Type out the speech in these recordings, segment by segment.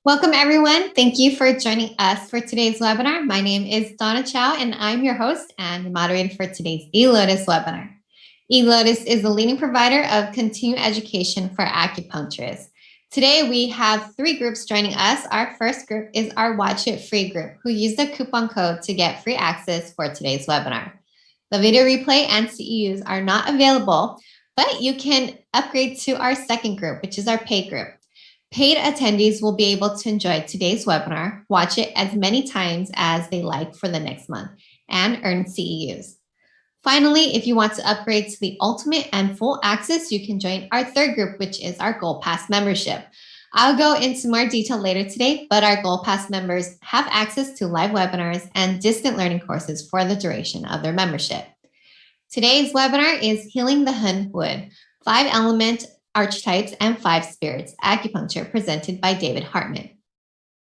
Welcome, everyone. Thank you for joining us for today's webinar. My name is Donna Chow, and I'm your host and moderator for today's eLotus webinar. eLotus is the leading provider of continuing education for acupuncturists. Today, we have 3 groups joining us. Our first group is our Watch It Free group, who used the coupon code to get free access for today's webinar. The video replay and CEUs are not available, but you can upgrade to our second group, which is our paid group. Paid attendees will be able to enjoy today's webinar, watch it as many times as they like for the next month, and earn CEUs. Finally, if you want to upgrade to the ultimate and full access, you can join our third group, which is our Gold Pass membership. I'll go into more detail later today, but our Gold Pass members have access to live webinars and distant learning courses for the duration of their membership. Today's webinar is Healing the Hun Wood, 5 Element Archetypes and 5 Spirits Acupuncture, presented by David Hartman.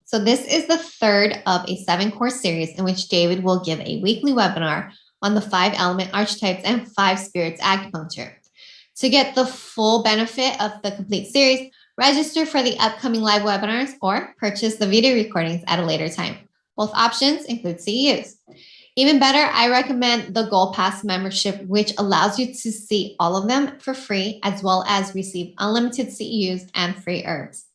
So this is the third of a 7-course series in which David will give a weekly webinar on the 5 Element Archetypes and 5 Spirits Acupuncture. To get the full benefit of the complete series, register for the upcoming live webinars or purchase the video recordings at a later time. Both options include CEUs. Even better, I recommend the Gold Pass membership, which allows you to see all of them for free, as well as receive unlimited CEUs and free herbs.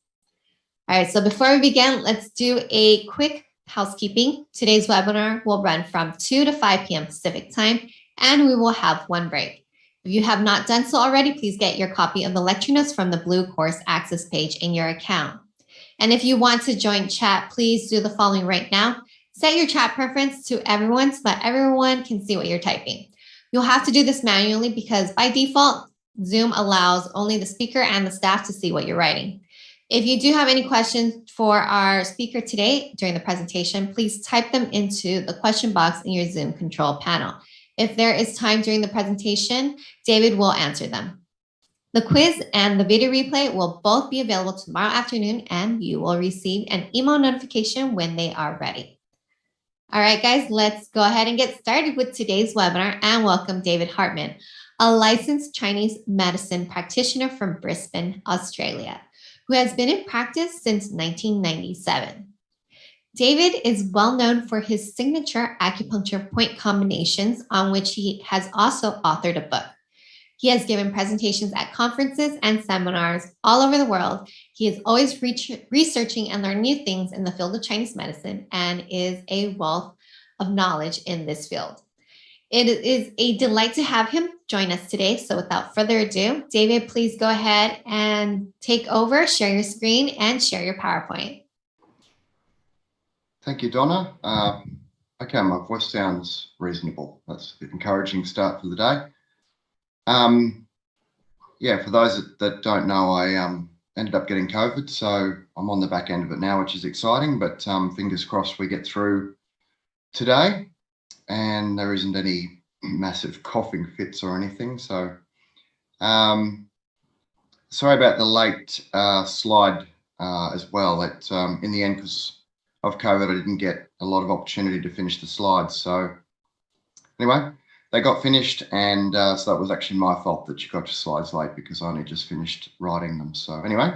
All right, so before we begin, let's do a quick housekeeping. Today's webinar will run from 2 to 5 p.m. Pacific time, and we will have 1 break. If you have not done so already, please get your copy of the lecture notes from the blue course access page in your account. And if you want to join chat, please do the following right now. Set your chat preference to everyone so that everyone can see what you're typing. You'll have to do this manually because by default, Zoom allows only the speaker and the staff to see what you're writing. If you do have any questions for our speaker today during the presentation, please type them into the question box in your Zoom control panel. If there is time during the presentation, David will answer them. The quiz and the video replay will both be available tomorrow afternoon, and you will receive an email notification when they are ready. All right, guys, let's go ahead and get started with today's webinar and welcome David Hartman, a licensed Chinese medicine practitioner from Brisbane, Australia, who has been in practice since 1997. David is well known for his signature acupuncture point combinations, on which he has also authored a book. He has given presentations at conferences and seminars all over the world. He is always researching and learning new things in the field of Chinese medicine and is a wealth of knowledge in this field. It is a delight to have him join us today. So without further ado, David, please go ahead and take over, share your screen, and share your PowerPoint. Thank you, Donna. Okay, my voice sounds reasonable. That's an encouraging start for the day. Yeah, for those that don't know, I ended up getting COVID, so I'm on the back end of it now, which is exciting, but fingers crossed we get through today and there isn't any massive coughing fits or anything. So sorry about the late slide as well. That in the end, because of COVID, I didn't get a lot of opportunity to finish the slides. So anyway, they got finished, and so that was actually my fault that you got your slides late because I only just finished writing them. So anyway,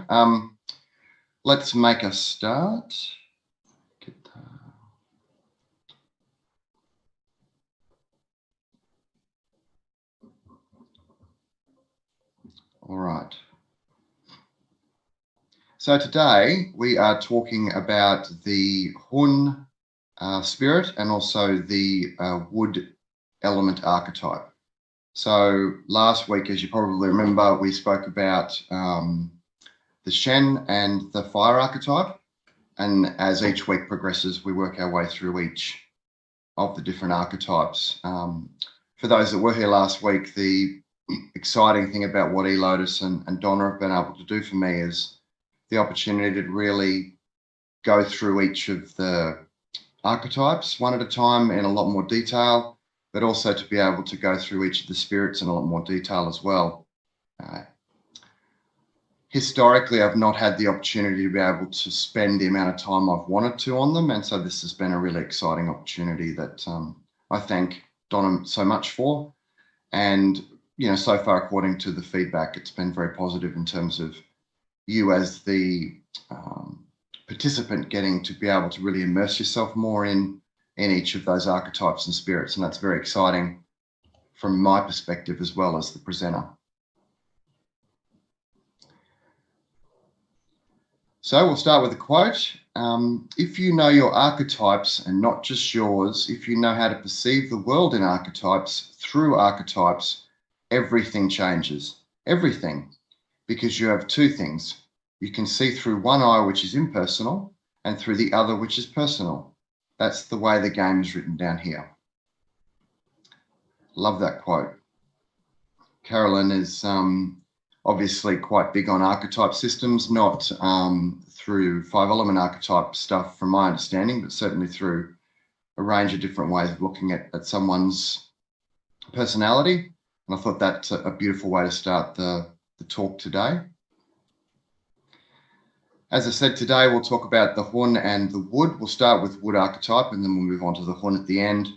let's make a start. All right. So today we are talking about the Hun spirit and also the wood element archetype. So last week, as you probably remember, we spoke about the Shén and the fire archetype. And as each week progresses, we work our way through each of the different archetypes. For those that were here last week, the exciting thing about what eLotus and Donna have been able to do for me is the opportunity to really go through each of the archetypes one at a time in a lot more detail, but also to be able to go through each of the spirits in a lot more detail as well. Historically, I've not had the opportunity to be able to spend the amount of time I've wanted to on them, and so this has been a really exciting opportunity that I thank Donna so much for. And you know, so far, according to the feedback, it's been very positive in terms of you as the participant getting to be able to really immerse yourself more in each of those archetypes and spirits. And that's very exciting from my perspective as well as the presenter. So we'll start with a quote. If you know your archetypes and not just yours, if you know how to perceive the world in archetypes, through archetypes, everything changes. Everything. Because you have two things. You can see through one eye, which is impersonal, and through the other, which is personal. That's the way the game is written down here. Love that quote. Carolyn is obviously quite big on archetype systems, not through Five Element Archetype stuff from my understanding, but certainly through a range of different ways of looking at someone's personality. And I thought that's a beautiful way to start the talk today. As I said, today we'll talk about the Hun and the Wood. We'll start with Wood archetype and then we'll move on to the Hun at the end.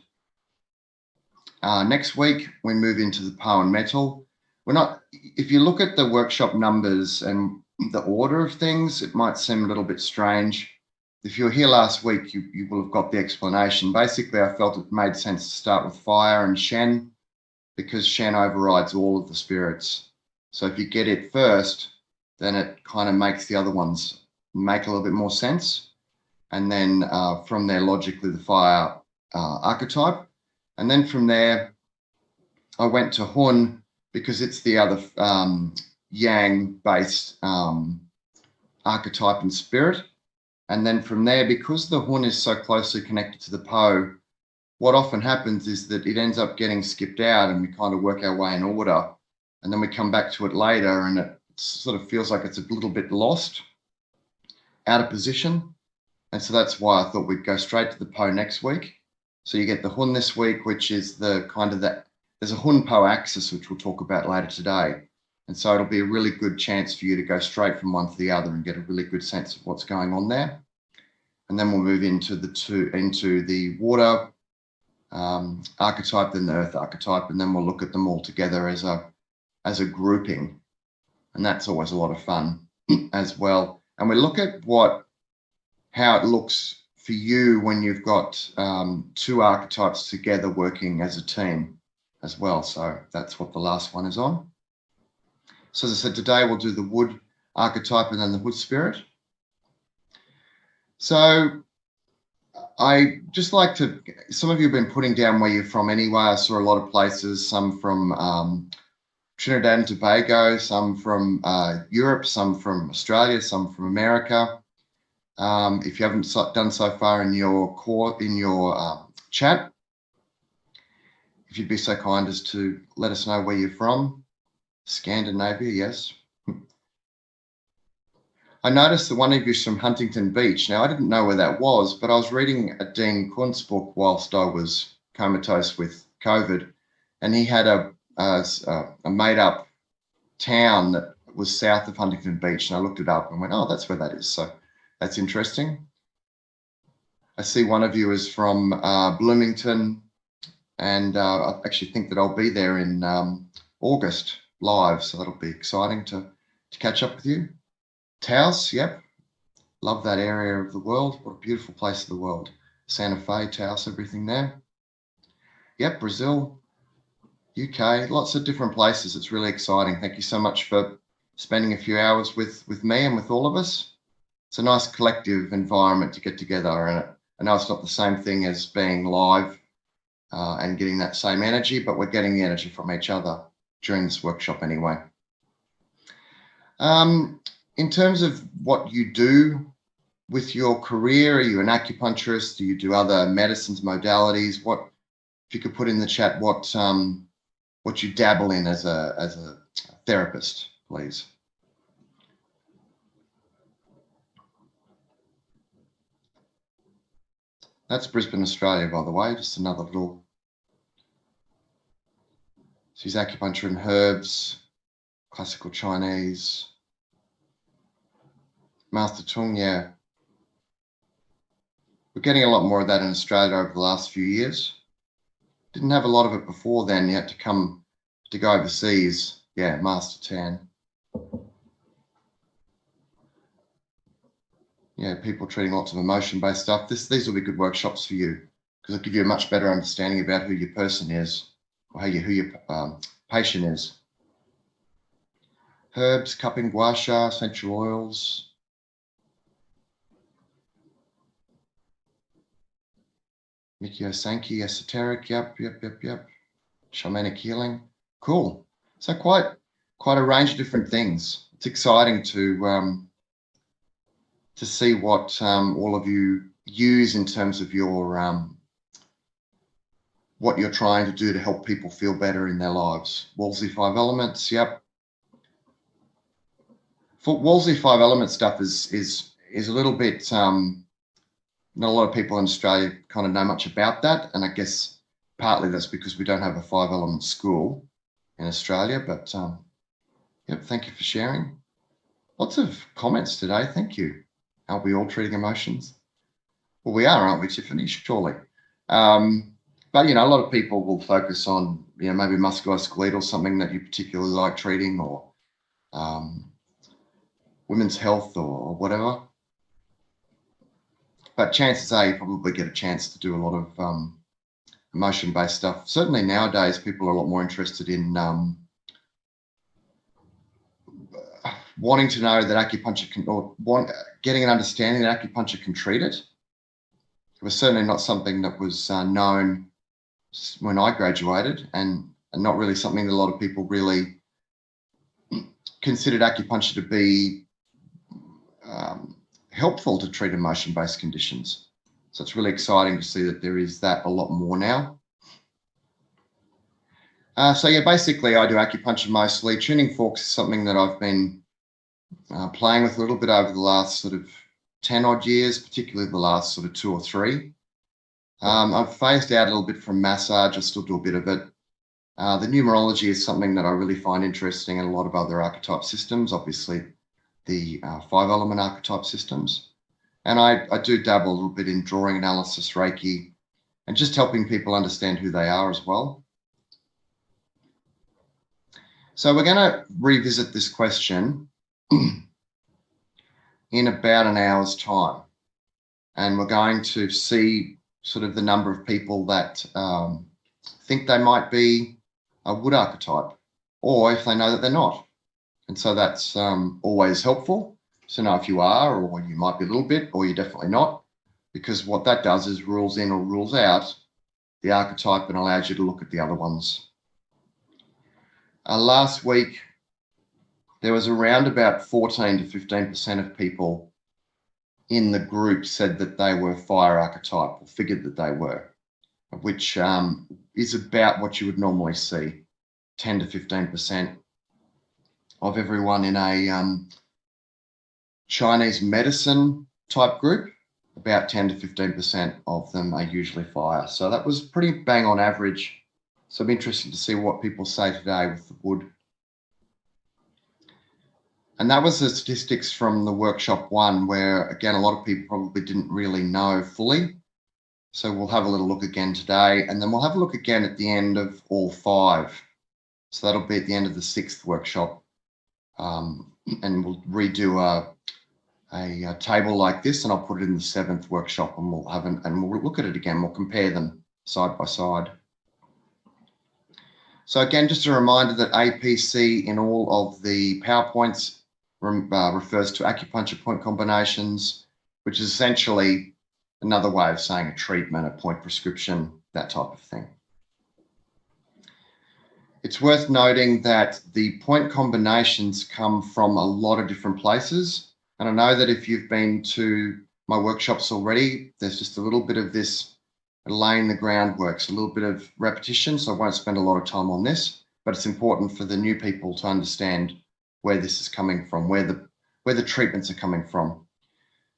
Next week, we move into the Po and Metal. If you look at the workshop numbers and the order of things, it might seem a little bit strange. If you were here last week, you will have got the explanation. Basically, I felt it made sense to start with Fire and Shén because Shén overrides all of the spirits. So if you get it first, then it kind of makes the other ones make a little bit more sense. And then from there, logically, the Fire archetype. And then from there, I went to Hun because it's the other Yang-based archetype and spirit. And then from there, because the Hun is so closely connected to the Po, what often happens is that it ends up getting skipped out and we kind of work our way in order. And then we come back to it later and it sort of feels like it's a little bit lost, out of position. And so that's why I thought we'd go straight to the Po next week. So you get the Hun this week, which is there's a Hun-Po axis, which we'll talk about later today. And so it'll be a really good chance for you to go straight from one to the other and get a really good sense of what's going on there. And then we'll move into the Water archetype, then the Earth archetype, and then we'll look at them all together as a grouping. And that's always a lot of fun as well. And we look at how it looks for you when you've got two archetypes together working as a team as well. So that's what the last one is on. So as I said, today we'll do the Wood archetype and then the Wood spirit. So I just like to, some of you have been putting down where you're from anyway. I saw a lot of places, some from Trinidad and Tobago, some from Europe, some from Australia, some from America. If you haven't done so far in your chat, if you'd be so kind as to let us know where you're from. Scandinavia, yes. I noticed that one of you is from Huntington Beach. Now, I didn't know where that was, but I was reading a Dean Kuntz book whilst I was comatose with COVID, and he had a made-up town that was south of Huntington Beach, and I looked it up and went, oh, that's where that is. So that's interesting. I see one of you is from Bloomington, and I actually think that I'll be there in August live, so that'll be exciting to catch up with you. Taos, yep, love that area of the world. What a beautiful place of the world. Santa Fe, Taos, everything there. Yep, Brazil, UK, lots of different places. It's really exciting. Thank you so much for spending a few hours with me and with all of us. It's a nice collective environment to get together, and I know it's not the same thing as being live and getting that same energy, but we're getting the energy from each other during this workshop anyway. In terms of what you do with your career, are you an acupuncturist? Do you do other medicines, modalities? If you could put in the chat what you dabble in as a therapist, please. That's Brisbane, Australia, by the way, just another little. She's acupuncture and herbs, classical Chinese. Master Tung, yeah. We're getting a lot more of that in Australia over the last few years. Didn't have a lot of it before then. You had to go overseas. Yeah, Master Tan. people treating lots of emotion-based stuff, these will be good workshops for you because it'll give you a much better understanding about who your person is or who your patient is. Herbs, cupping, gua sha, essential oils. Mikio Sankey, esoteric, yep. Shamanic healing, cool. So quite a range of different things. It's exciting to see what all of you use in terms of your what you're trying to do to help people feel better in their lives. Wolsey 5 elements, yep. For Wolsey 5 element stuff is a little bit not a lot of people in Australia kind of know much about that, and I guess partly that's because we don't have a 5 element school in Australia, but yep, thank you for sharing. Lots of comments today, thank you. Aren't we all treating emotions? Well, we are, aren't we, Tiffany? Surely. But, a lot of people will focus on, maybe musculoskeletal, something that you particularly like treating, or women's health or whatever. But chances are you probably get a chance to do a lot of emotion-based stuff. Certainly nowadays, people are a lot more interested in wanting to know that acupuncture can, or getting an understanding that acupuncture can treat it. It was certainly not something that was known when I graduated, and not really something that a lot of people really considered acupuncture to be helpful to treat emotion-based conditions. So it's really exciting to see that there is that a lot more now. Basically I do acupuncture mostly. Tuning forks is something that I've been playing with a little bit over the last sort of 10 odd years, particularly the last sort of 2 or 3. I've phased out a little bit from massage. I still do a bit of it. The numerology is something that I really find interesting in a lot of other archetype systems, obviously the 5 element archetype systems. And I do dabble a little bit in drawing analysis, Reiki, and just helping people understand who they are as well. So we're going to revisit this question in about an hour's time. And we're going to see sort of the number of people that think they might be a wood archetype, or if they know that they're not. And so that's always helpful to know if you are, or you might be a little bit, or you're definitely not, because what that does is rules in or rules out the archetype and allows you to look at the other ones. Last week, there was around about 14 to 15% of people in the group said that they were fire archetype, or figured that they were, which is about what you would normally see, 10 to 15% of everyone in a Chinese medicine type group. About 10 to 15% of them are usually fire. So that was pretty bang on average. So I'm interested to see what people say today with the wood. And that was the statistics from the workshop 1, where, again, a lot of people probably didn't really know fully. So we'll have a little look again today, and then we'll have a look again at the end of all 5. So that'll be at the end of the 6th workshop. And we'll redo a table like this, and I'll put it in the 7th workshop, and we'll look at it again. We'll compare them side by side. So again, just a reminder that APC in all of the PowerPoints refers to acupuncture point combinations, which is essentially another way of saying a treatment, a point prescription, that type of thing. It's worth noting that the point combinations come from a lot of different places. And I know that if you've been to my workshops already, there's just a little bit of this laying the groundwork, a little bit of repetition. So I won't spend a lot of time on this, but it's important for the new people to understand where this is coming from, where the treatments are coming from.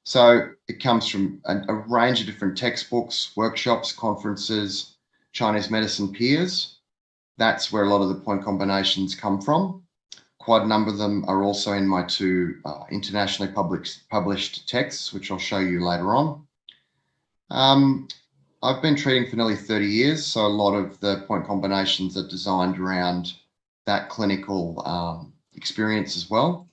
So it comes from a range of different textbooks, workshops, conferences, Chinese medicine peers. That's where a lot of the point combinations come from. Quite a number of them are also in my 2 internationally published texts, which I'll show you later on. I've been treating for nearly 30 years, so a lot of the point combinations are designed around that clinical experience as well.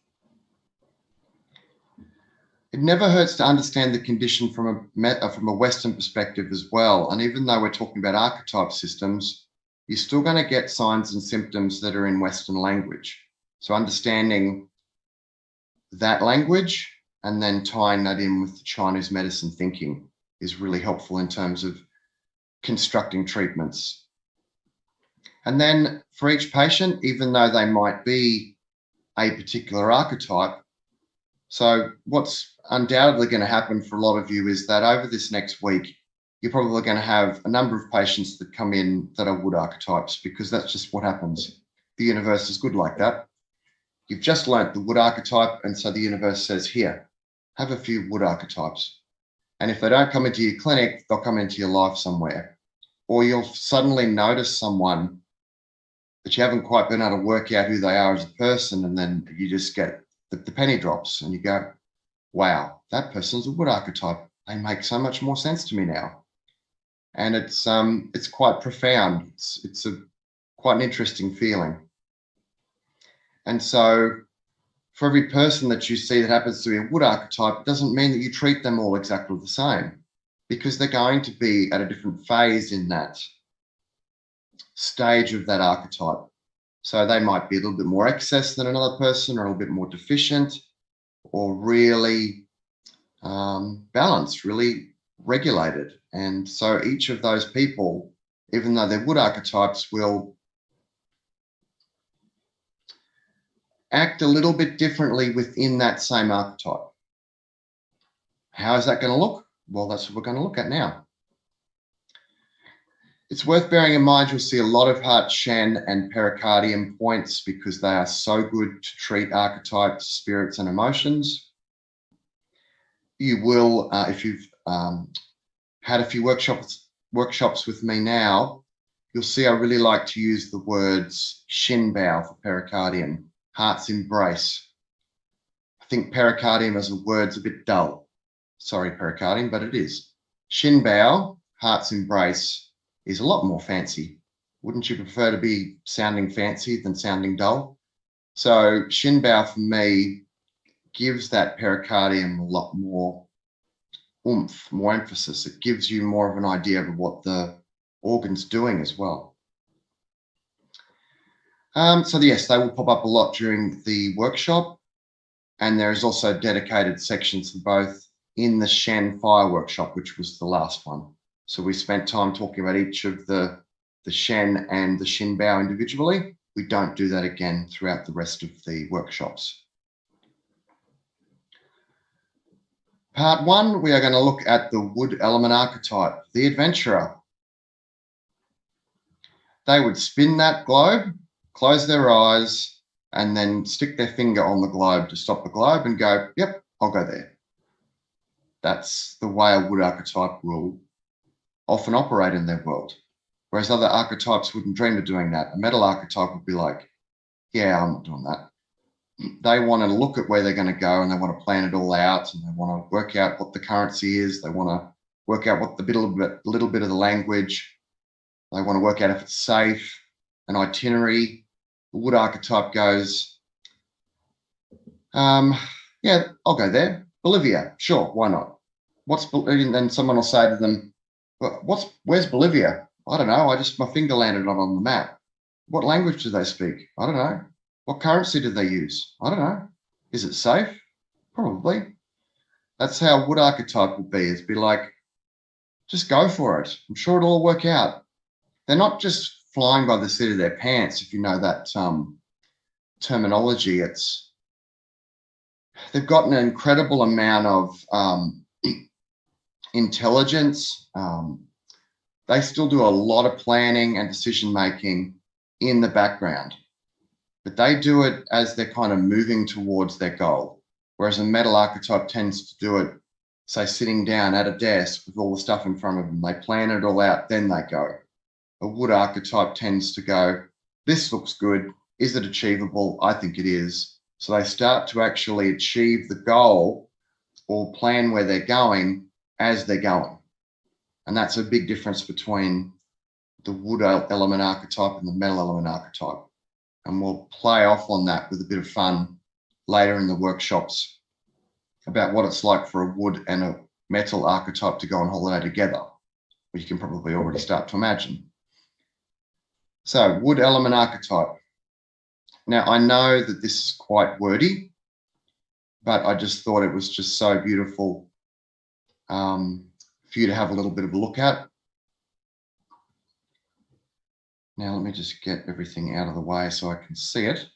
It never hurts to understand the condition from a Western perspective as well. And even though we're talking about archetype systems, you're still going to get signs and symptoms that are in Western language. So understanding that language and then tying that in with the Chinese medicine thinking is really helpful in terms of constructing treatments. And then for each patient, even though they might be a particular archetype, so what's undoubtedly going to happen for a lot of you is that over this next week, you're probably going to have a number of patients that come in that are wood archetypes, because that's just what happens. The universe is good like that. You've just learnt the wood archetype, and so the universe says, here, have a few wood archetypes. And if they don't come into your clinic, they'll come into your life somewhere. Or you'll suddenly notice someone that you haven't quite been able to work out who they are as a person, and then you just get the penny drops and you go, wow, that person's a wood archetype. They make so much more sense to me now. And it's quite profound. It's quite an interesting feeling. And so for every person that you see that happens to be a wood archetype, it doesn't mean that you treat them all exactly the same, because they're going to be at a different phase in that stage of that archetype. So they might be a little bit more excess than another person, or a little bit more deficient, or really balanced, really regulated. And so each of those people, even though they're wood archetypes, will act a little bit differently within that same archetype. How is that going to look? Well, that's what we're going to look at now. It's worth bearing in mind you'll see a lot of heart, Shén, and pericardium points, because they are so good to treat archetypes, spirits, and emotions. You will, if you've had a few workshops with me now, you'll see I really like to use the words Shin Bao for pericardium, heart's embrace. I think pericardium as a word's a bit dull. Sorry, pericardium, but it is. Shin Bao, heart's embrace, is a lot more fancy. Wouldn't you prefer to be sounding fancy than sounding dull? So Shin Bao for me gives that pericardium a lot more oomph, more emphasis. It gives you more of an idea of what the organ's doing as well. So yes, they will pop up a lot during the workshop, and there is also dedicated sections for both in the Shén Fire workshop, which was the last one. So we spent time talking about each of the Shén and the Shin Bao individually. We don't do that again throughout the rest of the workshops. Part one, we are going to look at the wood element archetype, the adventurer. They would spin that globe, close their eyes, and then stick their finger on the globe to stop the globe and go, yep, I'll go there. That's the way a wood archetype will often operate in their world. Whereas other archetypes wouldn't dream of doing that. A metal archetype would be like, yeah, I'm not doing that. They want to look at where they're going to go, and they want to plan it all out, and they want to work out what the currency is. They want to work out what the little bit of the language. They want to work out if it's safe, an itinerary. The wood archetype goes, yeah, I'll go there. Bolivia, sure, why not? And then someone will say to them, where's Bolivia? I don't know. My finger landed on the map. What language do they speak? I don't know. What currency do they use? I don't know. Is it safe? Probably. That's how wood archetype would be. It'd be like, just go for it. I'm sure it'll all work out. They're not just flying by the seat of their pants, if you know that terminology. They've got an incredible amount of intelligence. They still do a lot of planning and decision making in the background, but they do it as they're kind of moving towards their goal. Whereas a metal archetype tends to do it, say, sitting down at a desk with all the stuff in front of them. They plan it all out, then they go. A wood archetype tends to go, this looks good. Is it achievable? I think it is. So they start to actually achieve the goal or plan where they're going as they're going. And that's a big difference between the wood element archetype and the metal element archetype. And we'll play off on that with a bit of fun later in the workshops about what it's like for a wood and a metal archetype to go on holiday together, which you can probably already start to imagine. So, wood element archetype. Now, I know that this is quite wordy, but I just thought it was just so beautiful for you to have a little bit of a look at. Now, let me just get everything out of the way so I can see it.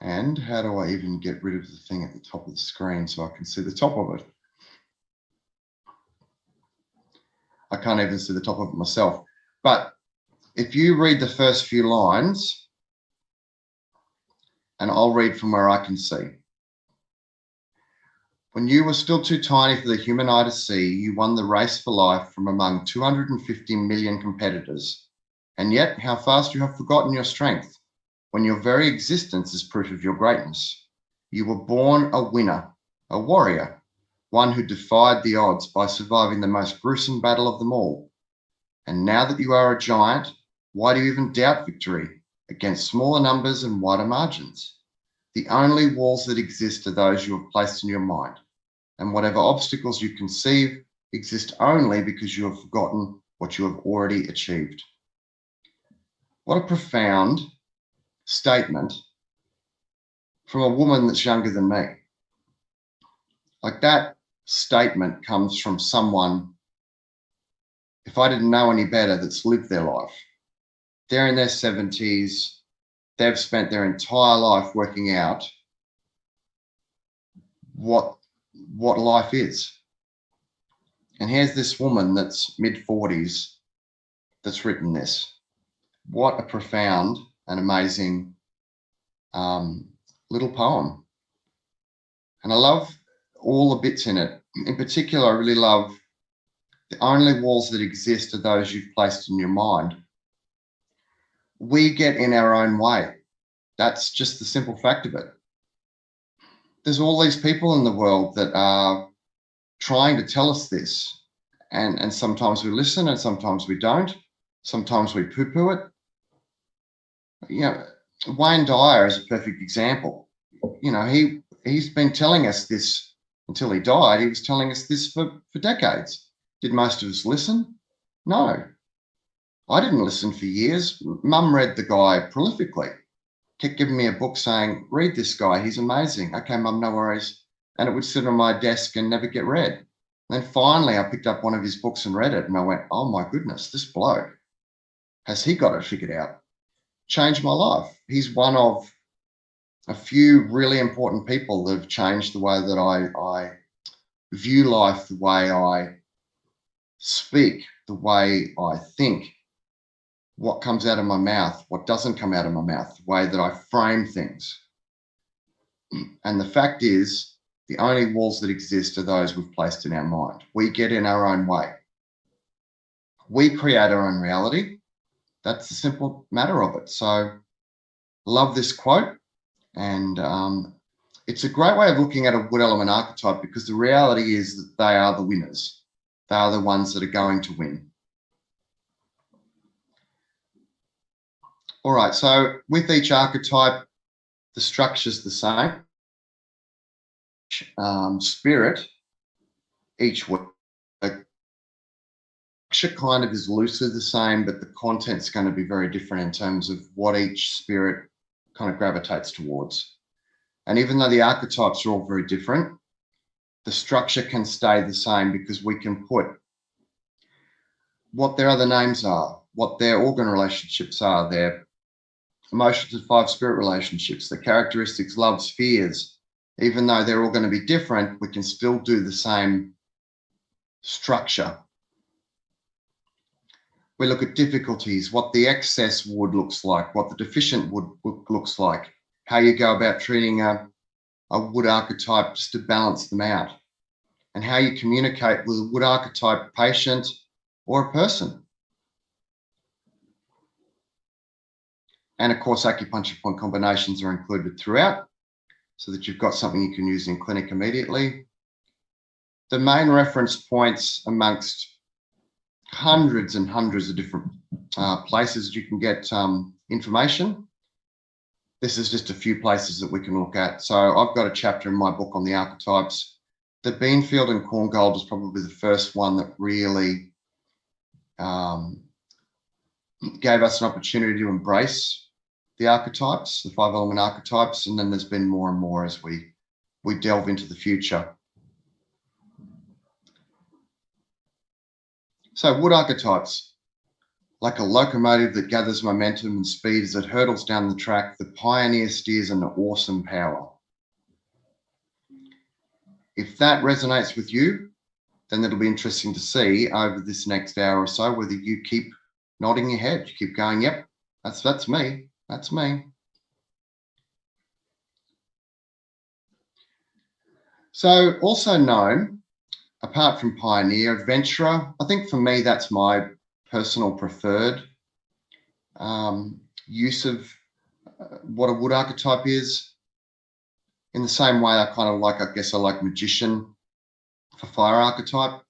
And how do I even get rid of the thing at the top of the screen so I can see the top of it? I can't even see the top of it myself. But if you read the first few lines, and I'll read from where I can see. When you were still too tiny for the human eye to see, you won the race for life from among 250 million competitors. And yet, how fast you have forgotten your strength, when your very existence is proof of your greatness. You were born a winner, a warrior, one who defied the odds by surviving the most gruesome battle of them all. And now that you are a giant, why do you even doubt victory against smaller numbers and wider margins? The only walls that exist are those you have placed in your mind, and whatever obstacles you conceive exist only because you have forgotten what you have already achieved. What a profound statement from a woman that's younger than me. Like, that statement comes from someone, if I didn't know any better, that's lived their life. They're in their 70s. They've spent their entire life working out what life is. And here's this woman that's mid-40s that's written this. What a profound and amazing little poem. And I love all the bits in it. In particular, I really love the only walls that exist are those you've placed in your mind. We get in our own way. That's just the simple fact of it. There's all these people in the world that are trying to tell us this. And sometimes we listen and sometimes we don't. Sometimes we poo-poo it. You know, Wayne Dyer is a perfect example. You know, he's been telling us this until he died. He was telling us this for decades. Did most of us listen? No. I didn't listen for years. Mum read the guy prolifically. Kept giving me a book saying, read this guy, he's amazing. Okay, Mum, no worries. And it would sit on my desk and never get read. And then finally I picked up one of his books and read it, and I went, oh my goodness, this bloke, has he got it figured out? Changed my life. He's one of a few really important people that have changed the way that I view life, the way I speak, the way I think, what comes out of my mouth, what doesn't come out of my mouth, the way that I frame things. And the fact is, the only walls that exist are those we've placed in our mind. We get in our own way. We create our own reality. That's the simple matter of it. So, love this quote. And it's a great way of looking at a wood element archetype, because the reality is that they are the winners. They are the ones that are going to win. All right, so with each archetype, the structure's the same. Spirit, each week, the structure kind of is loosely the same, but the content's going to be very different in terms of what each spirit kind of gravitates towards. And even though the archetypes are all very different, the structure can stay the same, because we can put what their other names are, what their organ relationships are, their emotions and five spirit relationships, the characteristics, loves, fears. Even though they're all going to be different, we can still do the same structure. We look at difficulties, what the excess wood looks like, what the deficient wood looks like, how you go about treating a wood archetype just to balance them out, and how you communicate with a wood archetype patient or a person. And of course, acupuncture point combinations are included throughout, so that you've got something you can use in clinic immediately. The main reference points amongst hundreds and hundreds of different places you can get information. this is just a few places that we can look at. So I've got a chapter in my book on the archetypes. The Beanfield and Corngold is probably the first one that really gave us an opportunity to embrace the archetypes, the 5 element archetypes, and then there's been more and more as we delve into the future. So wood archetypes, like a locomotive that gathers momentum and speed as it hurtles down the track, the pioneer steers an awesome power. If that resonates with you, then it'll be interesting to see over this next hour or so whether you keep nodding your head, you keep going, yep, that's me, that's me. So also known, apart from pioneer, adventurer, I think for me that's my personal preferred use of what a wood archetype is. In the same way, I like magician for fire archetype,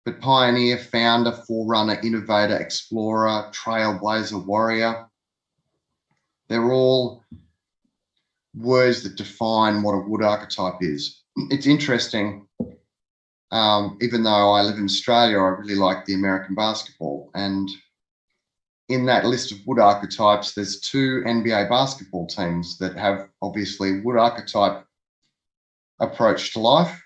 but pioneer, founder, forerunner, innovator, explorer, trailblazer, warrior, they're all words that define what a wood archetype is. It's interesting, even though I live in Australia, I really like the American basketball, and in that list of wood archetypes, there's 2 NBA basketball teams that have obviously wood archetype approach to life.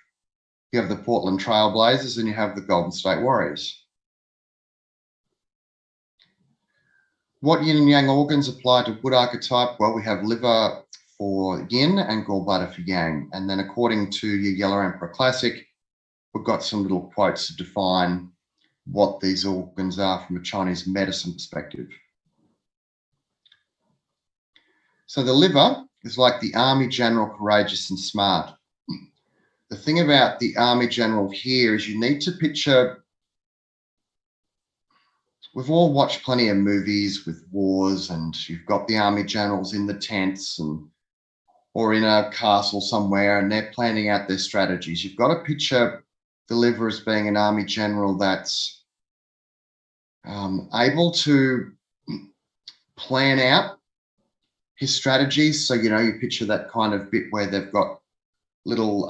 You have the Portland Trailblazers and you have the Golden State Warriors. What yin and yang organs apply to wood archetype? Well, we have liver for yin and gallbladder for yang. And then according to your Yellow Emperor Classic, we've got some little quotes to define what these organs are from a Chinese medicine perspective. So the liver is like the army general, courageous and smart. The thing about the army general here is you need to picture, we've all watched plenty of movies with wars, and you've got the army generals in the tents or in a castle somewhere, and they're planning out their strategies. You've got to picture the liver as being an army general that's able to plan out his strategies. So, you picture that kind of bit where they've got little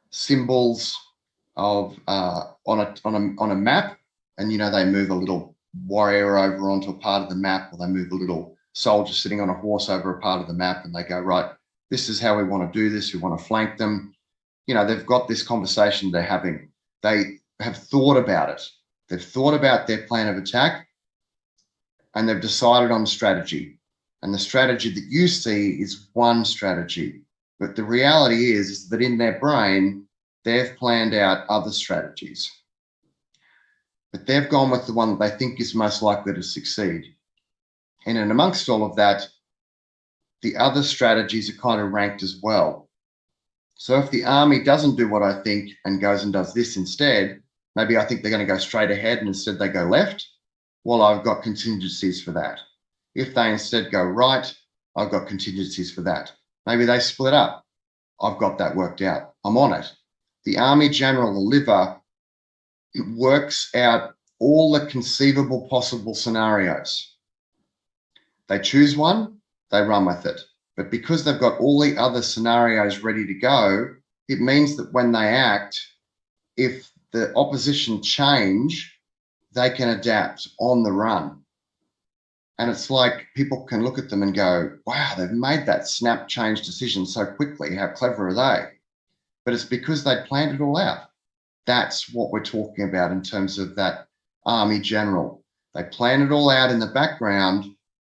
symbols of on a map, and they move a little warrior over onto a part of the map, or they move a little soldier sitting on a horse over a part of the map, and they go, right, this is how we want to do this, we want to flank them. They've got this conversation they're having. They have thought about it. They've thought about their plan of attack, and they've decided on strategy. And the strategy that you see is one strategy. But the reality is that in their brain, they've planned out other strategies. But they've gone with the one that they think is most likely to succeed. And in amongst all of that, the other strategies are kind of ranked as well. So if the army doesn't do what I think and goes and does this instead, maybe I think they're going to go straight ahead and instead they go left. Well, I've got contingencies for that. If they instead go right, I've got contingencies for that. Maybe they split up. I've got that worked out. I'm on it. The army general, the liver, it works out all the conceivable possible scenarios. They choose one, they run with it. But because they've got all the other scenarios ready to go, it means that when they act, if the opposition change, they can adapt on the run. And it's like people can look at them and go, wow, they've made that snap change decision so quickly. How clever are they? But it's because they planned it all out. That's what we're talking about in terms of that army general. They plan it all out in the background.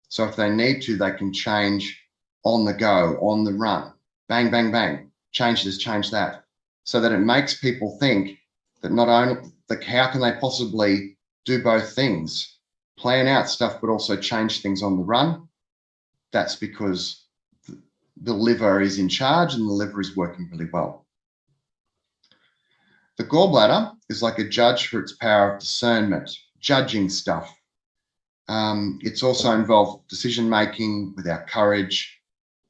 So if they need to, they can change on the go, on the run, bang, bang, bang, change this, change that. So that it makes people think that not only, like, how can they possibly do both things? Plan out stuff, but also change things on the run. That's because the liver is in charge and the liver is working really well. The gallbladder is like a judge for its power of discernment, judging stuff. It's also involved decision-making with our courage,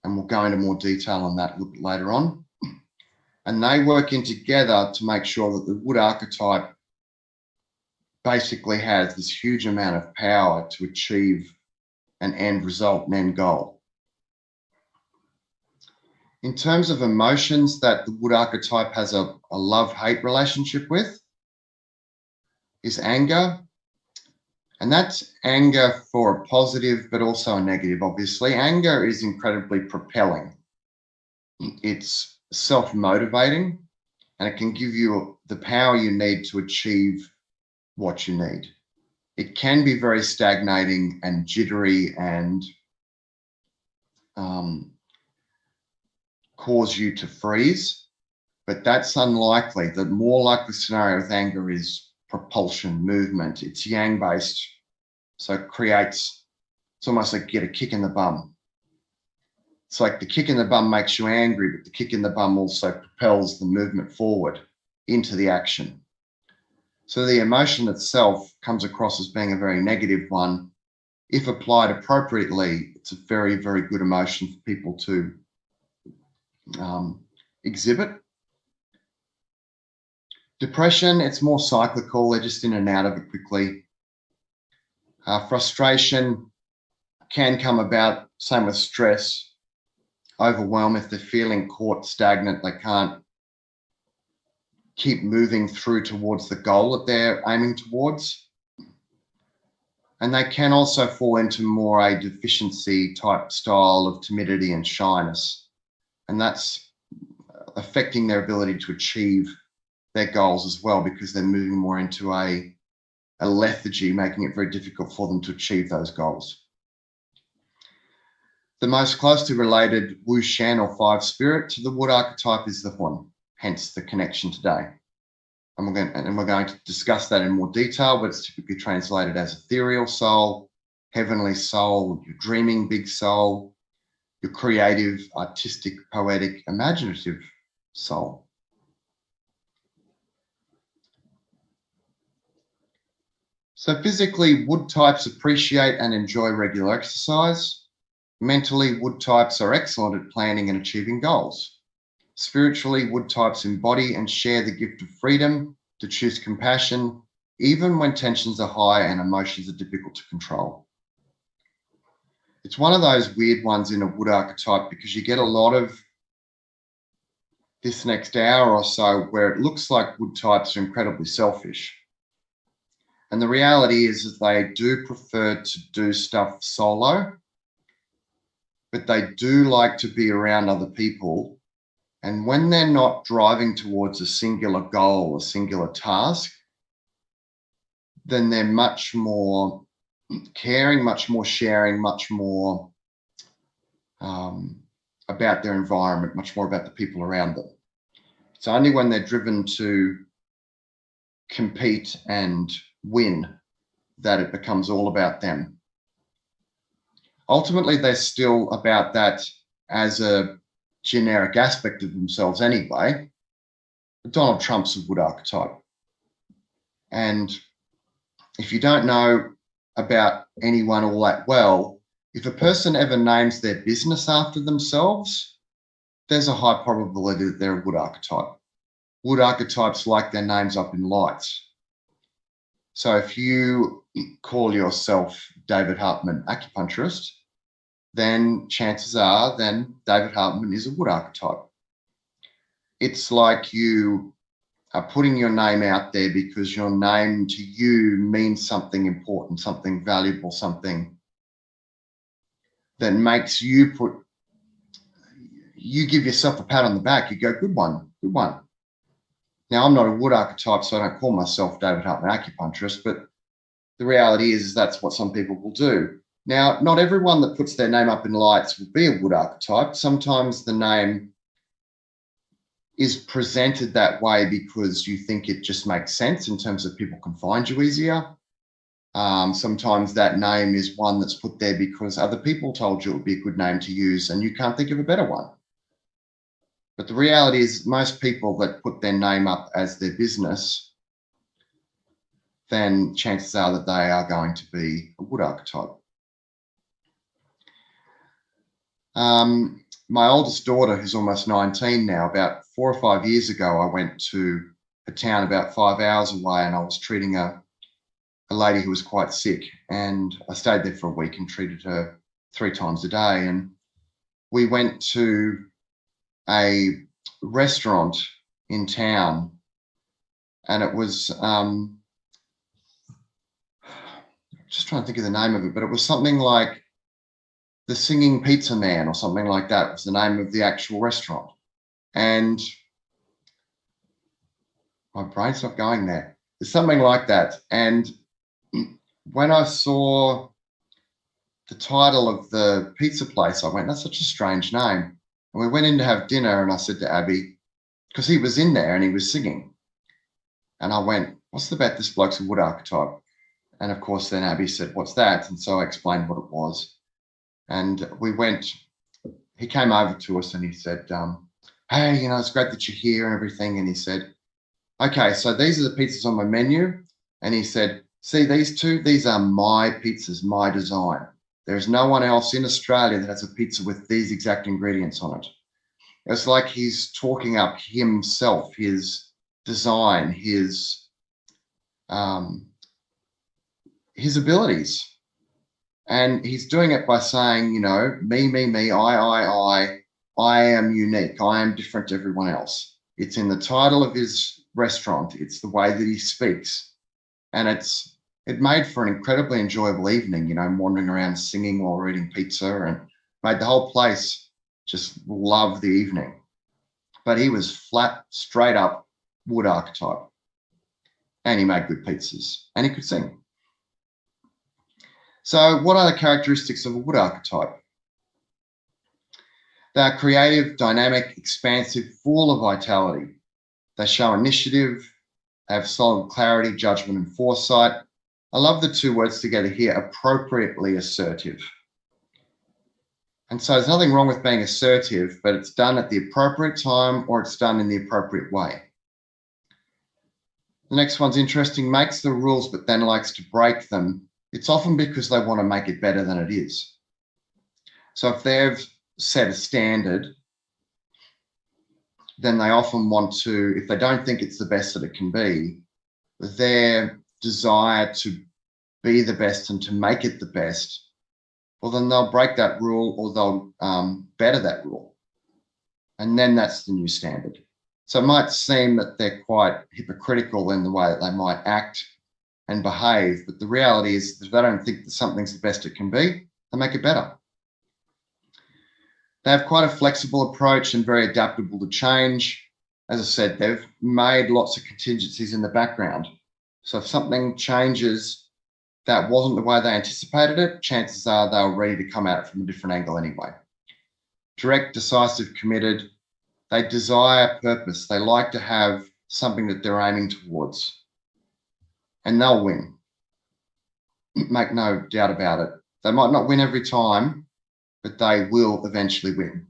and we'll go into more detail on that a little bit later on. And they work in together to make sure that the wood archetype basically has this huge amount of power to achieve an end result, an end goal. In terms of emotions that the wood archetype has a love-hate relationship with is anger. And that's anger for a positive, but also a negative, obviously. Anger is incredibly propelling. It's self-motivating, and it can give you the power you need to achieve what you need. It can be very stagnating and jittery and cause you to freeze, but that's unlikely. The more likely scenario with anger is propulsion, movement. It's yang based, so it creates, it's almost like get a kick in the bum. It's like the kick in the bum makes you angry, but the kick in the bum also propels the movement forward into the action. So the emotion itself comes across as being a very negative one. If applied appropriately, it's a very, very good emotion for people to exhibit. Depression, it's more cyclical. They're just in and out of it quickly. Frustration can come about, same with stress. Overwhelm, if they're feeling caught stagnant, they can't keep moving through towards the goal that they're aiming towards. And they can also fall into more a deficiency type style of timidity and shyness. And that's affecting their ability to achieve their goals as well, because they're moving more into a lethargy, making it very difficult for them to achieve those goals. The most closely related Wu Shén or five spirit to the wood archetype is the Hun, hence the connection today. And we're going to discuss that in more detail, but it's typically translated as ethereal soul, heavenly soul, your dreaming big soul, your creative, artistic, poetic, imaginative soul. So physically, wood types appreciate and enjoy regular exercise. Mentally, wood types are excellent at planning and achieving goals. Spiritually, wood types embody and share the gift of freedom to choose compassion, even when tensions are high and emotions are difficult to control. It's one of those weird ones in a wood archetype because you get a lot of this next hour or so where it looks like wood types are incredibly selfish. And the reality is that they do prefer to do stuff solo, but they do like to be around other people. And when they're not driving towards a singular goal, a singular task, then they're much more caring, much more sharing, much more about their environment, much more about the people around them. It's only when they're driven to compete and win that it becomes all about them. Ultimately, they're still about that as a generic aspect of themselves anyway. But Donald Trump's a wood archetype. And if you don't know about anyone all that well, if a person ever names their business after themselves, there's a high probability that they're a wood archetype. Wood archetypes like their names up in lights. So if you call yourself David Hartman, acupuncturist, then chances are then David Hartman is a wood archetype. It's like you are putting your name out there because your name to you means something important, something valuable, something that makes you give yourself a pat on the back. You go, good one, good one. Now, I'm not a wood archetype, so I don't call myself David Hartman acupuncturist, but the reality is that's what some people will do. Now, not everyone that puts their name up in lights will be a wood archetype. Sometimes the name is presented that way because you think it just makes sense in terms of people can find you easier. Sometimes that name is one that's put there because other people told you it would be a good name to use and you can't think of a better one. But the reality is most people that put their name up as their business, then chances are that they are going to be a wood archetype. My oldest daughter, who's almost 19 now, about 4 or 5 years ago, I went to a town about 5 hours away and I was treating a lady who was quite sick, and I stayed there for a week and treated her 3 times a day. And we went to a restaurant in town, and it was just trying to think of the name of it, but it was something like the Singing Pizza Man or something like that was the name of the actual restaurant. And my brain's not going there. It's something like that. And when I saw the title of the pizza place, I went, that's such a strange name. And we went in to have dinner, and I said to Abby, because he was in there and he was singing, and I went, what's about this bloke's a wood archetype? And of course, then Abby said, what's that? And so I explained what it was. And he came over to us and he said, hey, it's great that you're here and everything. And he said, okay, so these are the pizzas on my menu. And he said, see these two? These are my pizzas, my design. There's no one else in Australia that has a pizza with these exact ingredients on it. It's like he's talking up himself, his design, his abilities. And he's doing it by saying, me, I am unique. I am different to everyone else. It's in the title of his restaurant. It's the way that he speaks. And it made for an incredibly enjoyable evening, wandering around singing while we're eating pizza, and made the whole place just love the evening. But he was flat, straight up wood archetype. And he made good pizzas. And he could sing. So what are the characteristics of a wood archetype? They are creative, dynamic, expansive, full of vitality. They show initiative, they have solid clarity, judgment, and foresight. I love the two words together here, appropriately assertive. And so there's nothing wrong with being assertive, but it's done at the appropriate time or it's done in the appropriate way. The next one's interesting, makes the rules but then likes to break them. It's often because they want to make it better than it is. So if they've set a standard, then they often want to, if they don't think it's the best that it can be, their desire to be the best and to make it the best, well, then they'll break that rule or they'll better that rule. And then that's the new standard. So it might seem that they're quite hypocritical in the way that they might act and behave, but the reality is that if they don't think that something's the best it can be, they make it better. They have quite a flexible approach and very adaptable to change. As I said, they've made lots of contingencies in the background. So if something changes that wasn't the way they anticipated it, chances are they were ready to come at it from a different angle anyway. Direct, decisive, committed. They desire purpose. They like to have something that they're aiming towards. And they'll win. Make no doubt about it. They might not win every time, but they will eventually win.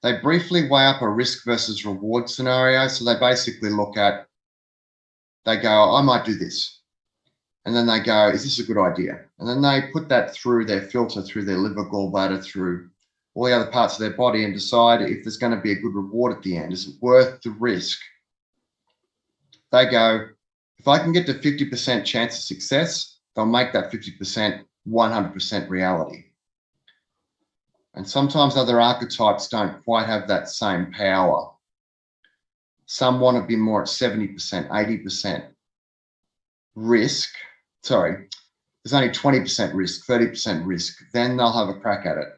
They briefly weigh up a risk versus reward scenario. So they basically they go, I might do this. And then they go, is this a good idea? And then they put that through their filter, through their liver, gallbladder, through all the other parts of their body and decide if there's going to be a good reward at the end. Is it worth the risk? They go, if I can get to 50% chance of success, they'll make that 50% 100% reality. And sometimes other archetypes don't quite have that same power. Some want to be more at 70%, 80% risk. Sorry, there's only 20% risk, 30% risk. Then they'll have a crack at it.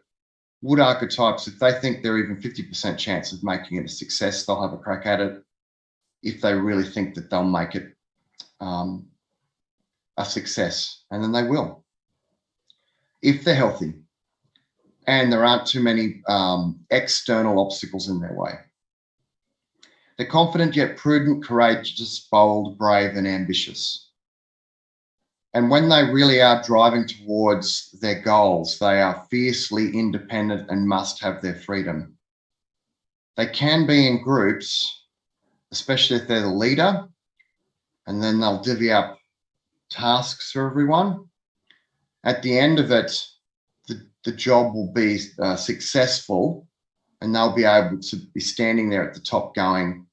Wood archetypes, if they think they're even 50% chance of making it a success, they'll have a crack at it. If they really think that they'll make it a success, and then they will. If they're healthy and there aren't too many external obstacles in their way. They're confident yet prudent, courageous, bold, brave, and ambitious. And when they really are driving towards their goals, they are fiercely independent and must have their freedom. They can be in groups, especially if they're the leader, and then they'll divvy up tasks for everyone. At the end of it, the job will be successful, and they'll be able to be standing there at the top going,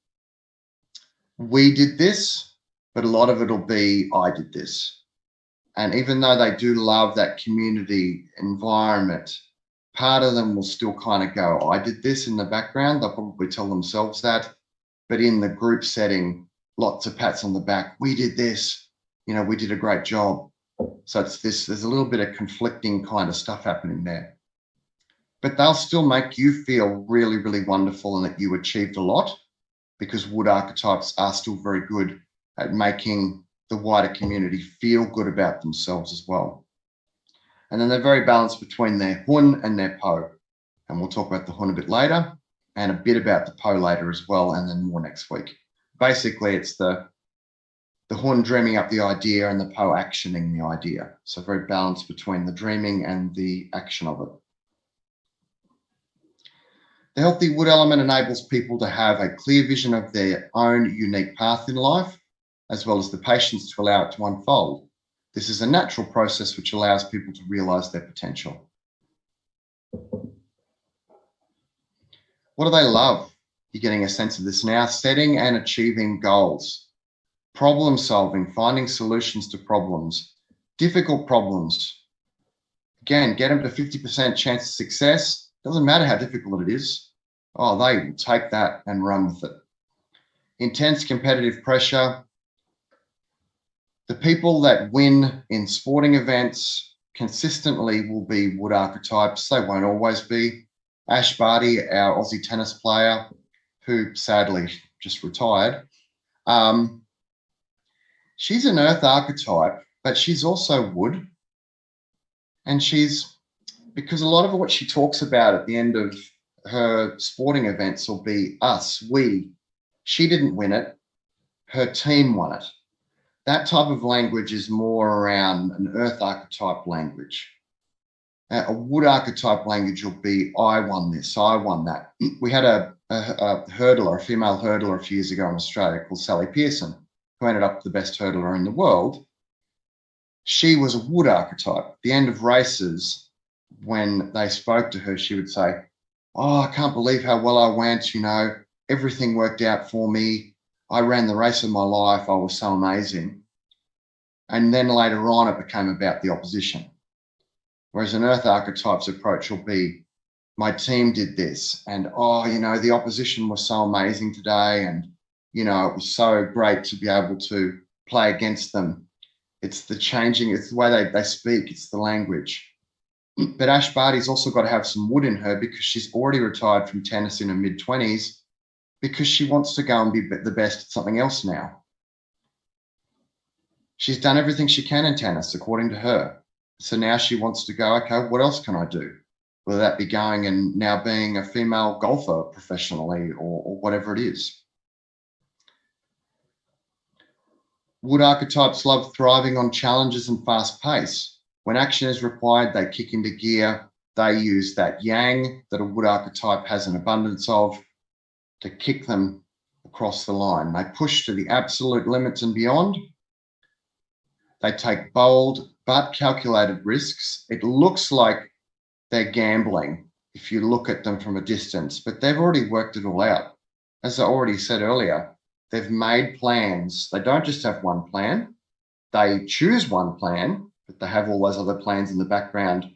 we did this, but a lot of it will be, I did this. And even though they do love that community environment, part of them will still kind of go, I did this in the background. They'll probably tell themselves that. But in the group setting, lots of pats on the back. We did this, we did a great job. So there's a little bit of conflicting kind of stuff happening there. But they'll still make you feel really, really wonderful and that you achieved a lot, because wood archetypes are still very good at making the wider community feel good about themselves as well. And then they're very balanced between their hun and their po. And we'll talk about the hun a bit later, and a bit about the po later as well, and then more next week. Basically, it's the hun dreaming up the idea and the po actioning the idea. So very balanced between the dreaming and the action of it. The healthy wood element enables people to have a clear vision of their own unique path in life, as well as the patience to allow it to unfold. This is a natural process which allows people to realize their potential. What do they love? You're getting a sense of this now. Setting and achieving goals, problem solving, finding solutions to problems, difficult problems. Again, get them to 50% chance of success. Doesn't matter how difficult it is. Oh, they will take that and run with it. Intense competitive pressure. The people that win in sporting events consistently will be wood archetypes. They won't always be. Ash Barty, our Aussie tennis player, who sadly just retired, she's an earth archetype, but she's also wood. And because a lot of what she talks about at the end of her sporting events will be us, we. She didn't win it, her team won it. That type of language is more around an earth archetype language. A wood archetype language will be, I won this, I won that. We had a hurdler, a female hurdler a few years ago in Australia called Sally Pearson, who ended up the best hurdler in the world. She was a wood archetype. At the end of races, when they spoke to her, she would say, oh, I can't believe how well I went, everything worked out for me. I ran the race of my life. I was so amazing. And then later on, it became about the opposition. Whereas an earth archetype's approach will be, my team did this, and the opposition was so amazing today, and it was so great to be able to play against them. It's the changing, it's the way they speak, it's the language. But Ash Barty's also got to have some wood in her, because she's already retired from tennis in her mid-20s, because she wants to go and be the best at something else now. She's done everything she can in tennis, according to her. So now she wants to go, okay, what else can I do? Whether that be going and now being a female golfer professionally, or whatever it is. Wood archetypes love thriving on challenges and fast pace. When action is required, they kick into gear. They use that yang that a wood archetype has an abundance of to kick them across the line. They push to the absolute limits and beyond. They take bold but calculated risks. It looks like they're gambling if you look at them from a distance, but they've already worked it all out. As I already said earlier, they've made plans. They don't just have one plan. They choose one plan, but they have all those other plans in the background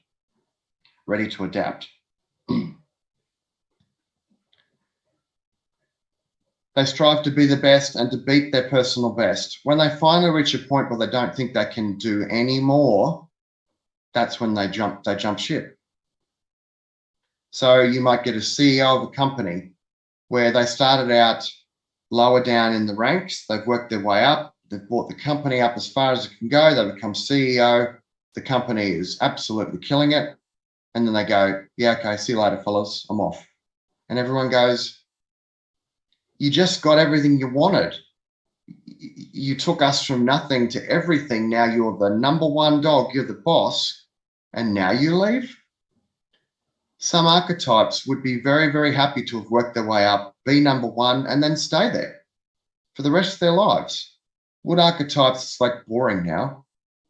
ready to adapt. They strive to be the best and to beat their personal best. When they finally reach a point where they don't think they can do any more, that's when they jump ship. So you might get a CEO of a company where they started out lower down in the ranks. They've worked their way up. They've brought the company up as far as it can go. They become CEO. The company is absolutely killing it. And then they go, yeah, okay, see you later, fellas. I'm off. And everyone goes, you just got everything you wanted. You took us from nothing to everything. Now you're the number one dog. You're the boss. And now you leave? Some archetypes would be very, very happy to have worked their way up, be number one, and then stay there for the rest of their lives. Wood archetypes, it's like boring now.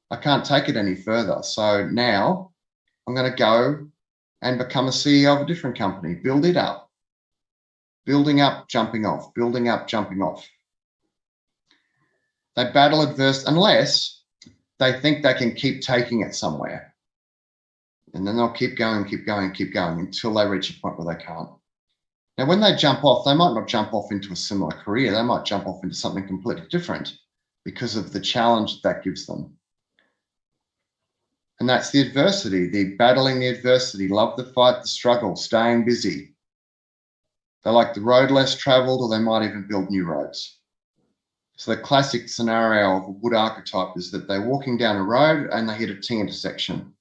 I can't take it any further. So now I'm going to go and become a CEO of a different company, build it up. Building up, jumping off, building up, jumping off. They battle adverse unless they think they can keep taking it somewhere. And then they'll keep going, keep going, keep going until they reach a point where they can't. Now, when they jump off, they might not jump off into a similar career. They might jump off into something completely different because of the challenge that gives them. And that's the adversity, the battling the adversity, love the fight, the struggle, staying busy. They like the road less traveled, or they might even build new roads. So the classic scenario of a wood archetype is that they're walking down a road and they hit a T intersection.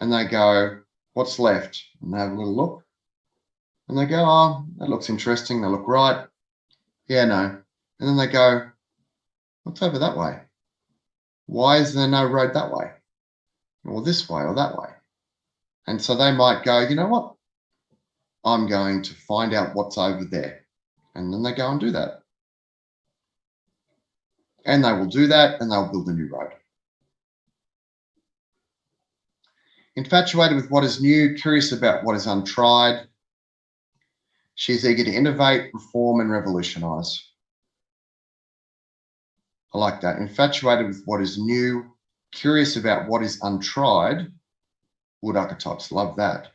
And they go, what's left? And they have a little look. And they go, oh, that looks interesting. They look right. Yeah, no. And then they go, what's over that way? Why is there no road that way? Or this way or that way? And so they might go, you know what? I'm going to find out what's over there. And then they go and do that. And they will do that and they'll build a new road. Infatuated with what is new, curious about what is untried. She's eager to innovate, reform, and revolutionize. I like that. Infatuated with what is new, curious about what is untried. Wood archetypes love that.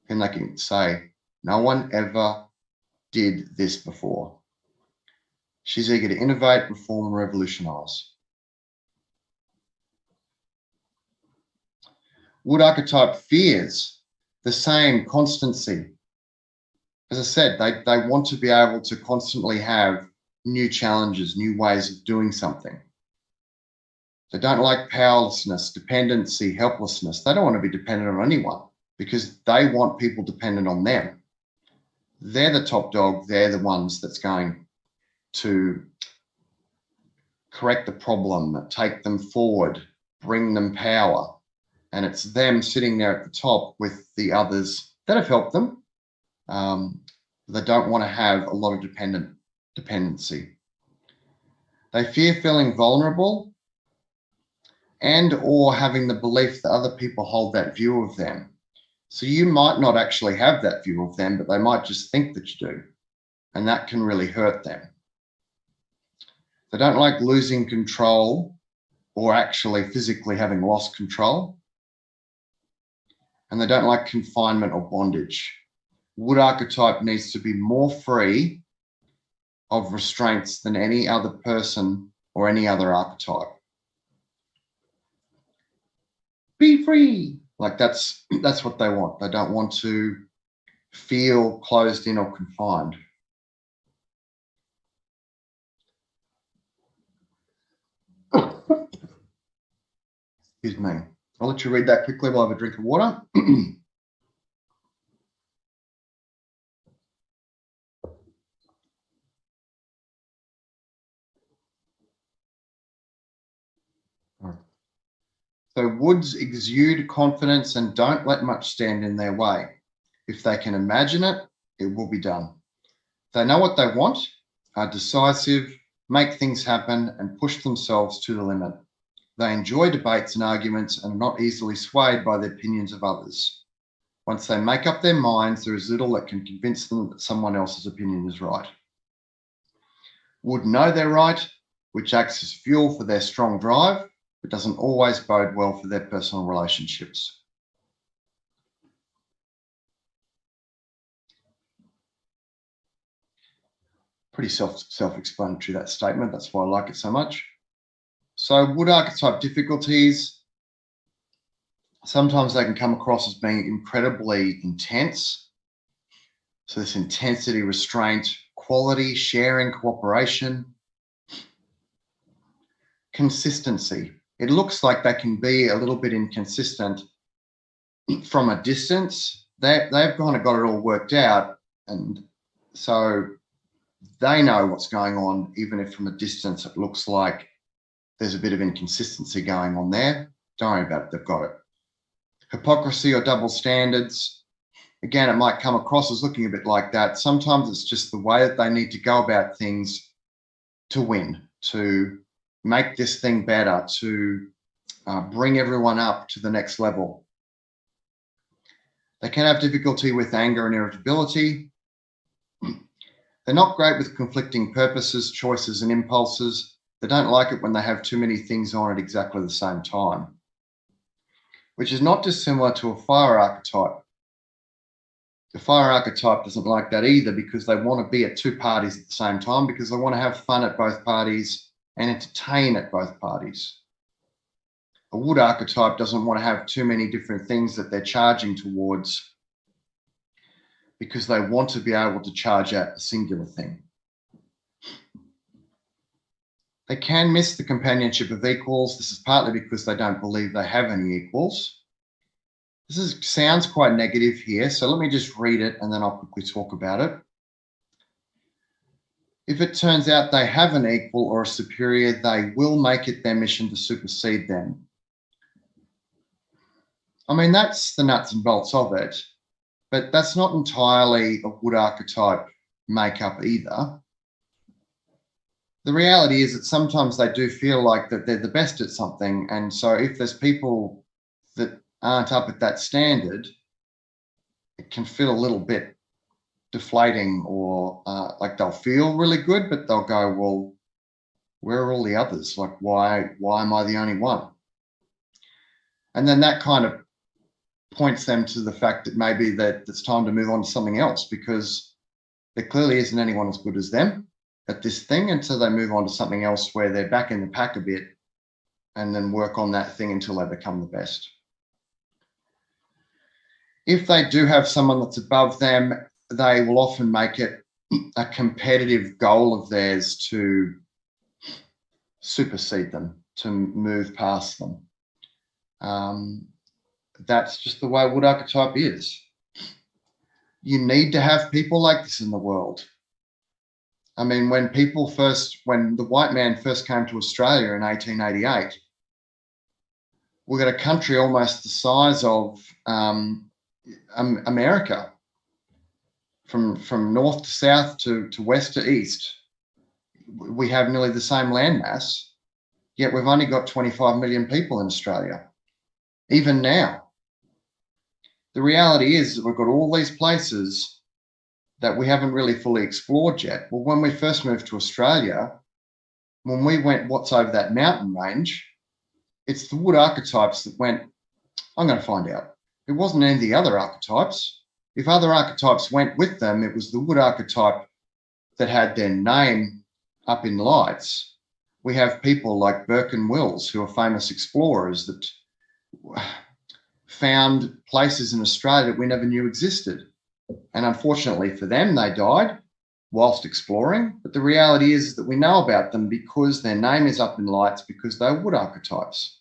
And they can say, no one ever did this before. She's eager to innovate, reform, and revolutionize. Wood archetype fears the same constancy. As I said, they want to be able to constantly have new challenges, new ways of doing something. They don't like powerlessness, dependency, helplessness. They don't want to be dependent on anyone because they want people dependent on them. They're the top dog. They're the ones that's going to correct the problem, take them forward, bring them power. And it's them sitting there at the top with the others that have helped them. They don't want to have a lot of dependency. They fear feeling vulnerable and or having the belief that other people hold that view of them. So you might not actually have that view of them, but they might just think that you do. And that can really hurt them. They don't like losing control or actually physically having lost control. And they don't like confinement or bondage. Wood archetype needs to be more free of restraints than any other person or any other archetype. Be free. Like that's what they want. They don't want to feel closed in or confined. Excuse me. I'll let you read that quickly while I have a drink of water. So woods exude confidence and don't let much stand in their way. If they can imagine it, it will be done. They know what they want, are decisive, make things happen, and push themselves to the limit. They enjoy debates and arguments and are not easily swayed by the opinions of others. Once they make up their minds, there is little that can convince them that someone else's opinion is right. Wood know they're right, which acts as fuel for their strong drive, but doesn't always bode well for their personal relationships. Pretty self-explanatory, that statement. That's why I like it so much. So wood archetype difficulties, sometimes they can come across as being incredibly intense. So this intensity, restraint, quality, sharing, cooperation, consistency. It looks like they can be a little bit inconsistent from a distance. They've kind of got it all worked out. And so they know what's going on, even if from a distance it looks like there's a bit of inconsistency going on there. Don't worry about it, they've got it. Hypocrisy or double standards. Again, it might come across as looking a bit like that. Sometimes it's just the way that they need to go about things to win, to make this thing better, to bring everyone up to the next level. They can have difficulty with anger and irritability. They're not great with conflicting purposes, choices, and impulses. They don't like it when they have too many things on at exactly the same time. which is not dissimilar to a fire archetype. The fire archetype doesn't like that either because they want to be at two parties at the same time, because they want to have fun at both parties and entertain at both parties. A wood archetype doesn't want to have too many different things that they're charging towards because they want to be able to charge at a singular thing. They can miss the companionship of equals. This is partly because they don't believe they have any equals. Sounds quite negative here, so let me just read it and then I'll quickly talk about it. If it turns out they have an equal or a superior, they will make it their mission to supersede them. I mean, that's the nuts and bolts of it, but that's not entirely a wood archetype makeup either. The reality is that sometimes they do feel like that they're the best at something, and so if there's people that aren't up at that standard, it can feel a little bit deflating, or like they'll feel really good, but they'll go, well, where are all the others? Like, why am I the only one? And then that kind of points them to the fact that maybe that it's time to move on to something else, because there clearly isn't anyone as good as them at this thing, until they move on to something else where they're back in the pack a bit and then work on that thing until they become the best. If they do have someone that's above them, they will often make it a competitive goal of theirs to supersede them, to move past them. That's just the way wood archetype is. You need to have people like this in the world. I mean, when the white man first came to Australia in 1888, we got a country almost the size of America, from north to south to west to east. We have nearly the same landmass, yet we've only got 25 million people in Australia, even now. The reality is that we've got all these places that we haven't really fully explored yet. Well, when we first moved to Australia, when we went, what's over that mountain range, it's the wood archetypes that went, I'm going to find out. It wasn't any of the other archetypes. If other archetypes went with them, it was the wood archetype that had their name up in lights. We have people like Burke and Wills, who are famous explorers that found places in Australia that we never knew existed. And unfortunately for them, they died whilst exploring. But the reality is that we know about them because their name is up in lights, because they're wood archetypes.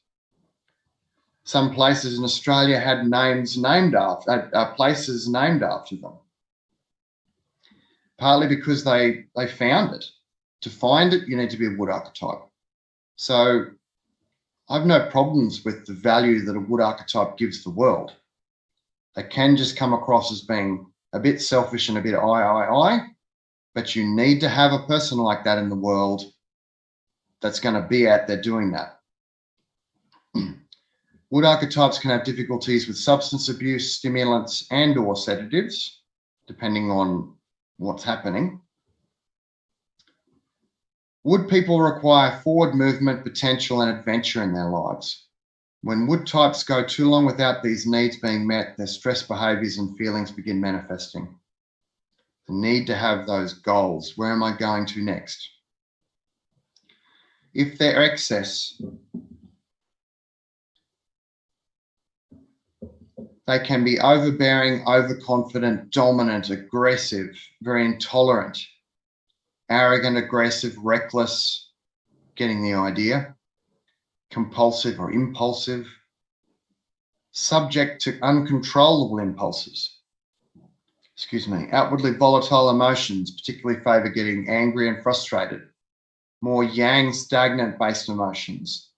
Some places in Australia had places named after them, partly because they found it. To find it, you need to be a wood archetype. So I've no problems with the value that a wood archetype gives the world. They can just come across as being a bit selfish and a bit I, but you need to have a person like that in the world that's going to be out there doing that. Wood archetypes can have difficulties with substance abuse, stimulants, and/or sedatives, depending on what's happening. Wood people require forward movement, potential, and adventure in their lives. When wood types go too long without these needs being met, their stress behaviours and feelings begin manifesting. The need to have those goals. Where am I going to next? If they're excess, they can be overbearing, overconfident, dominant, aggressive, very intolerant, arrogant, aggressive, reckless, getting the idea, compulsive or impulsive, subject to uncontrollable impulses, outwardly volatile emotions, particularly favour getting angry and frustrated, more yang, stagnant-based emotions,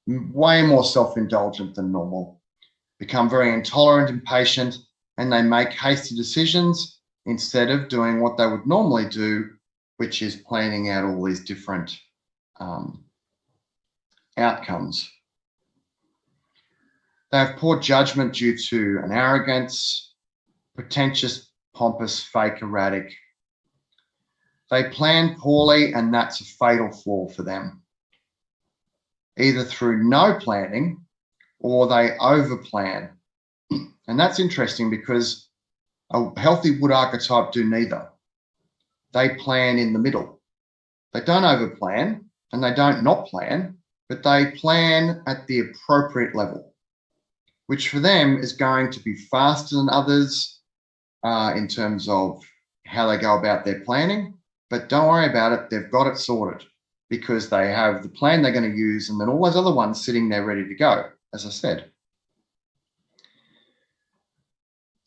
way more self-indulgent than normal, become very intolerant, impatient, and they make hasty decisions instead of doing what they would normally do, which is planning out all these different outcomes. They have poor judgment due to an arrogance, pretentious, pompous, fake, erratic. They plan poorly, and that's a fatal flaw for them. Either through no planning or they overplan. And that's interesting because a healthy wood archetype do neither. They plan in the middle. They don't overplan and they don't not plan, but they plan at the appropriate level, which for them is going to be faster than others in terms of how they go about their planning. But don't worry about it. They've got it sorted because they have the plan they're going to use and then all those other ones sitting there ready to go, as I said.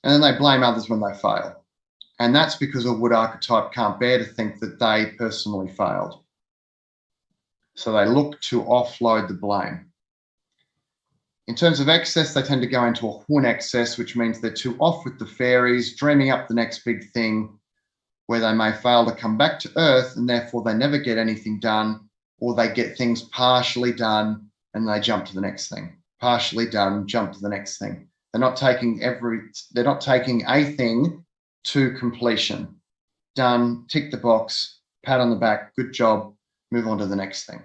And then they blame others when they fail. And that's because a wood archetype can't bear to think that they personally failed. So they look to offload the blame. In terms of excess, they tend to go into a Hun excess, which means they're too off with the fairies, dreaming up the next big thing where they may fail to come back to earth and therefore they never get anything done, or they get things partially done and they jump to the next thing. Partially done, jump to the next thing. They're not taking a thing to completion. Done, tick the box, pat on the back, good job, move on to the next thing.